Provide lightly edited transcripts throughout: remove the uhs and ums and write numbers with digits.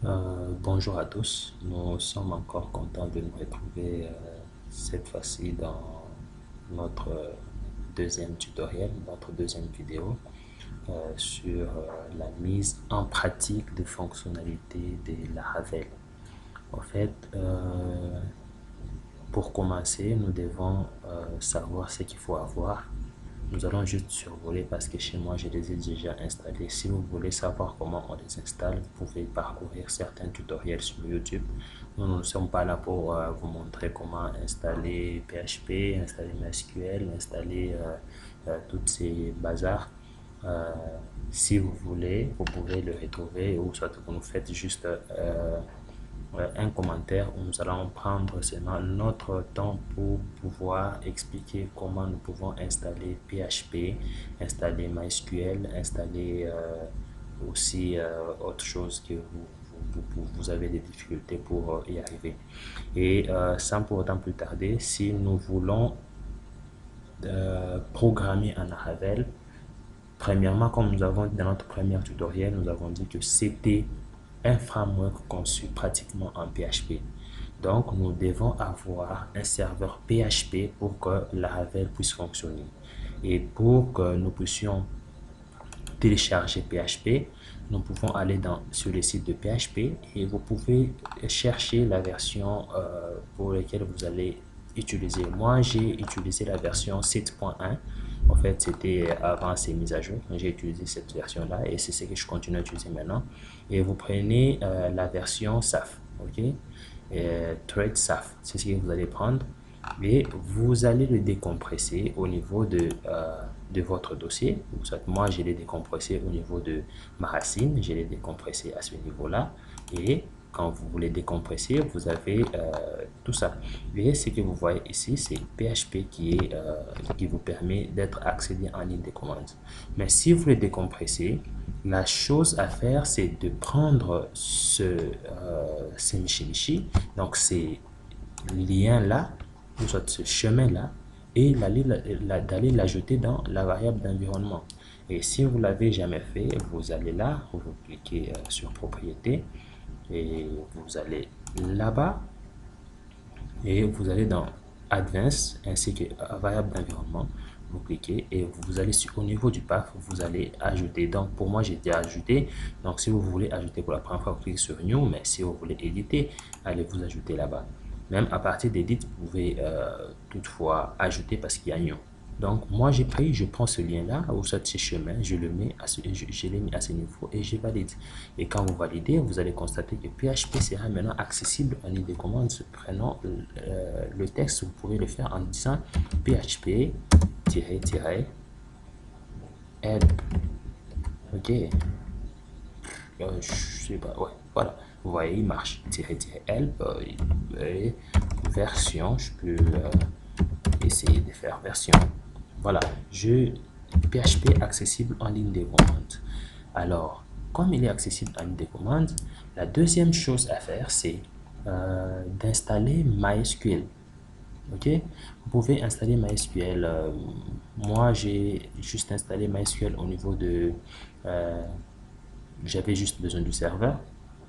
Bonjour à tous, nous sommes encore contents de nous retrouver cette fois-ci dans notre deuxième tutoriel, notre deuxième vidéo sur la mise en pratique des fonctionnalités de Laravel. En fait, pour commencer, nous devons savoir ce qu'il faut avoir. Nous allons juste survoler parce que chez moi, je les ai déjà installés. Si vous voulez savoir comment on les installe, vous pouvez parcourir certains tutoriels sur YouTube. Nous ne sommes pas là pour vous montrer comment installer PHP, installer MySQL, installer toutes ces bazars. Euh, si vous voulez, vous pouvez le retrouver ou soit vous nous faites juste un commentaire où nous allons prendre seulement notre temps pour pouvoir expliquer comment nous pouvons installer PHP, installer MySQL, installer aussi autre chose que vous avez des difficultés pour y arriver. Et sans pour autant plus tarder, si nous voulons programmer en Laravel, premièrement, comme nous avons dit dans notre premier tutoriel, nous avons dit que c'était un framework conçu pratiquement en PHP. Donc, nous devons avoir un serveur PHP pour que Laravel puisse fonctionner. Et pour que nous puissions télécharger PHP, nous pouvons aller sur le site de PHP et vous pouvez chercher la version pour laquelle vous allez utiliser. Moi, j'ai utilisé la version 7.1. En fait, c'était avant ces mises à jour. J'ai utilisé cette version-là et c'est ce que je continue à utiliser maintenant. Et vous prenez la version SAF, ok? Thread SAF, c'est ce que vous allez prendre et vous allez le décompresser au niveau de votre dossier. Moi, je l'ai décompressé au niveau de ma racine, je l'ai décompressé à ce niveau-là. Et quand vous voulez décompresser, vous avez tout ça. Et ce que vous voyez ici, c'est PHP qui vous permet d'être accédé en ligne de commande. Mais si vous le décompressez, la chose à faire, c'est de prendre ce Michi, donc ces liens-là, ou soit ce chemin-là, et d'aller l'ajouter dans la variable d'environnement. Et si vous l'avez jamais fait, vous allez là, vous cliquez sur propriété et vous allez là-bas et vous allez dans advanced ainsi que variable d'environnement. Vous cliquez et vous allez au niveau du path, vous allez ajouter. Donc pour moi j'ai déjà ajouté. Donc si vous voulez ajouter pour la première fois, vous cliquez sur new, mais si vous voulez éditer, allez vous ajouter là-bas. Même à partir d'edit, vous pouvez toutefois ajouter parce qu'il y a new. Donc moi je prends ce lien-là, ou ce chemin, je l'ai mis à ce niveau et je valide. Et quand vous validez, vous allez constater que PHP sera maintenant accessible en ligne de commande. Prenons le texte, vous pouvez le faire en disant PHP help. Ok, je sais pas, ouais, voilà. Vous voyez, il marche. Help, version, je peux essayer de faire version. Voilà, PHP accessible en ligne de commande. Alors, comme il est accessible en ligne de commande, la deuxième chose à faire, c'est d'installer MySQL. Ok, vous pouvez installer MySQL. Moi, j'ai juste installé MySQL au niveau de. J'avais juste besoin du serveur.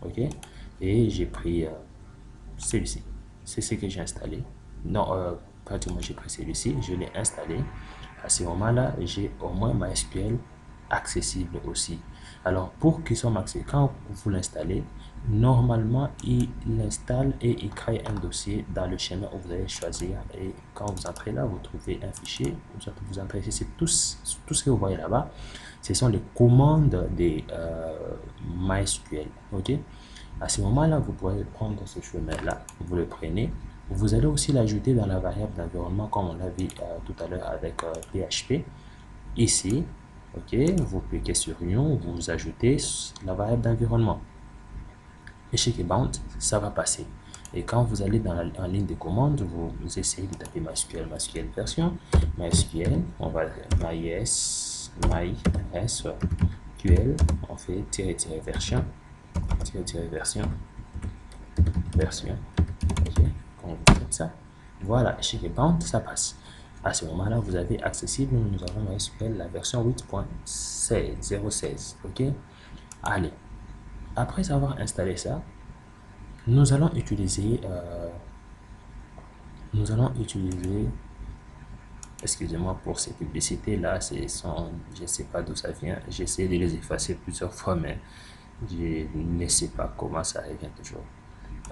Ok, et j'ai pris celui-ci. C'est ce que j'ai installé. Non, pratiquement j'ai pris celui-ci, je l'ai installé. À ce moment-là, j'ai au moins MySQL accessible aussi. Alors, pour qu'il soit accessible, quand vous l'installez, normalement, il installe et il crée un dossier dans le schéma où vous allez choisir. Et quand vous entrez là, vous trouvez un fichier. Vous entrez ici, c'est tout ce que vous voyez là-bas. Ce sont les commandes de MySQL. Ok? À ce moment-là, vous pouvez prendre ce chemin-là, vous le prenez. Vous allez aussi l'ajouter dans la variable d'environnement comme on l'a vu tout à l'heure avec PHP. Ici, ok, vous cliquez sur New, vous ajoutez la variable d'environnement. Et chez Bound, ça va passer. Et quand vous allez en ligne de commande, vous essayez de taper MySQL version, MySQL, on va MySQL, on fait version, version, ok, quand vous faites ça, voilà, chez Bound, ça passe. À ce moment-là, vous avez accessible, nous avons MySQL la version 8.016, ok, allez. Après avoir installé ça, nous allons utiliser, excusez-moi pour ces publicités là, je ne sais pas d'où ça vient, j'essaie de les effacer plusieurs fois, mais je ne sais pas comment ça revient toujours.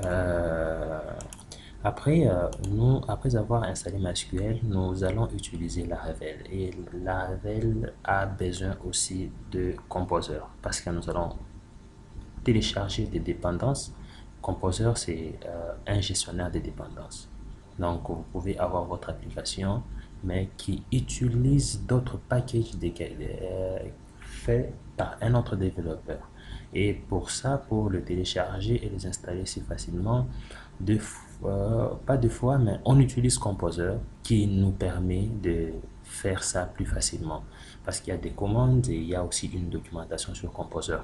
Euh, après avoir installé MySQL, nous allons utiliser Laravel. Et Laravel a besoin aussi de Composer parce que nous allons télécharger des dépendances. Composer, c'est un gestionnaire de dépendances. Donc, vous pouvez avoir votre application, mais qui utilise d'autres packages faits par un autre développeur. Et pour ça, pour le télécharger et les installer si facilement, pas deux fois, mais on utilise Composer qui nous permet de faire ça plus facilement parce qu'il y a des commandes et il y a aussi une documentation sur Composer.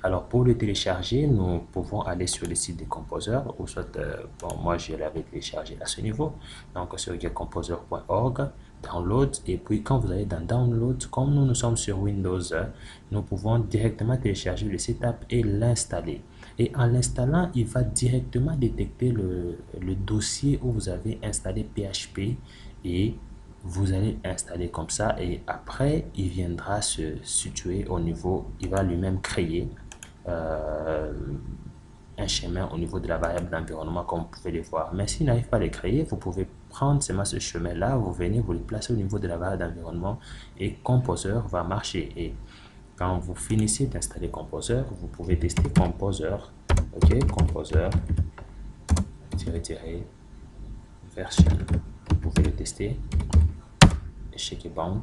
Alors pour le télécharger, nous pouvons aller sur le site de Composer ou soit, bon, moi je l'avais téléchargé à ce niveau, donc sur getcomposer.org, download, et puis quand vous allez dans download, comme nous sommes sur Windows, nous pouvons directement télécharger le setup et l'installer. Et en l'installant, il va directement détecter le dossier où vous avez installé PHP et vous allez installer comme ça. Et après, il viendra se situer au niveau, il va lui-même créer euh, un chemin au niveau de la variable d'environnement comme vous pouvez le voir. Mais s'il n'arrive pas à le créer, vous pouvez prendre ce chemin-là, vous venez vous le placer au niveau de la variable d'environnement et Composer va marcher. Et quand vous finissez d'installer Composer, vous pouvez tester Composer. Ok, Composer, version. Vous pouvez le tester. Shake Bound.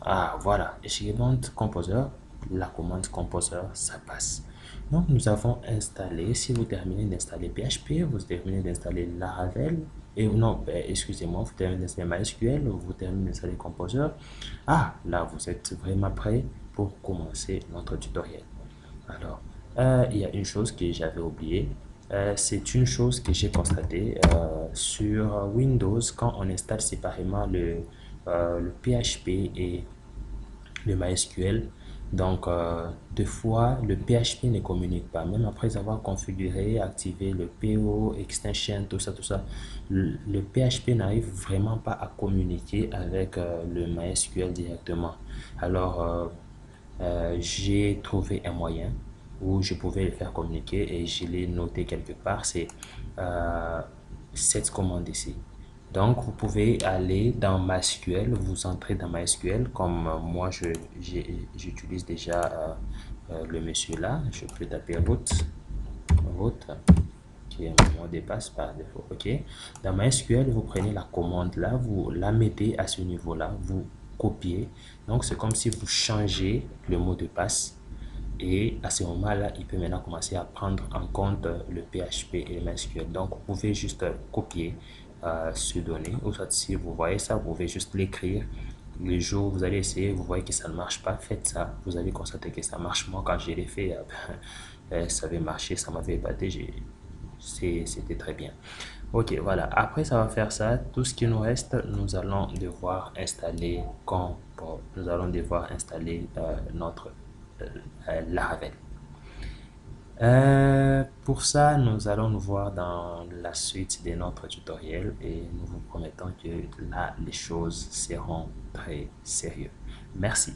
Ah, voilà. Shake Bound Composer. La commande Composer, ça passe. Donc, nous avons installé, si vous terminez d'installer PHP, vous terminez d'installer Laravel, et non, excusez-moi, vous terminez d'installer MySQL, vous terminez d'installer Composer. Ah, là, vous êtes vraiment prêt pour commencer notre tutoriel. Alors, il y a une chose que j'avais oubliée. C'est une chose que j'ai constatée sur Windows quand on installe séparément le PHP et le MySQL. Donc, deux fois, le PHP ne communique pas. Même après avoir configuré, activé le PO, extension, tout ça, le PHP n'arrive vraiment pas à communiquer avec le MySQL directement. Alors, j'ai trouvé un moyen où je pouvais le faire communiquer et je l'ai noté quelque part. C'est euh, cette commande ici. Donc, vous pouvez aller dans MySQL, vous entrez dans MySQL, comme moi j'utilise déjà le monsieur là. Je peux taper root, qui est mon mot de passe par défaut. Ok. Dans MySQL, vous prenez la commande là, vous la mettez à ce niveau là, vous copiez. Donc, c'est comme si vous changez le mot de passe. Et à ce moment-là, il peut maintenant commencer à prendre en compte le PHP et le MySQL. Donc, vous pouvez juste copier ces données. Ou soit, si vous voyez ça, vous pouvez juste l'écrire. Le jour où vous allez essayer, vous voyez que ça ne marche pas, faites ça. Vous allez constater que ça marche. Moi, quand je l'ai fait, ça avait marché, ça m'avait épaté. C'était très bien. Ok, voilà. Après ça va faire ça, tout ce qui nous reste, nous allons devoir installer nous allons devoir installer notre Laravel. Pour ça, nous allons nous voir dans la suite de notre tutoriel et nous vous promettons que là, les choses seront très sérieuses. Merci.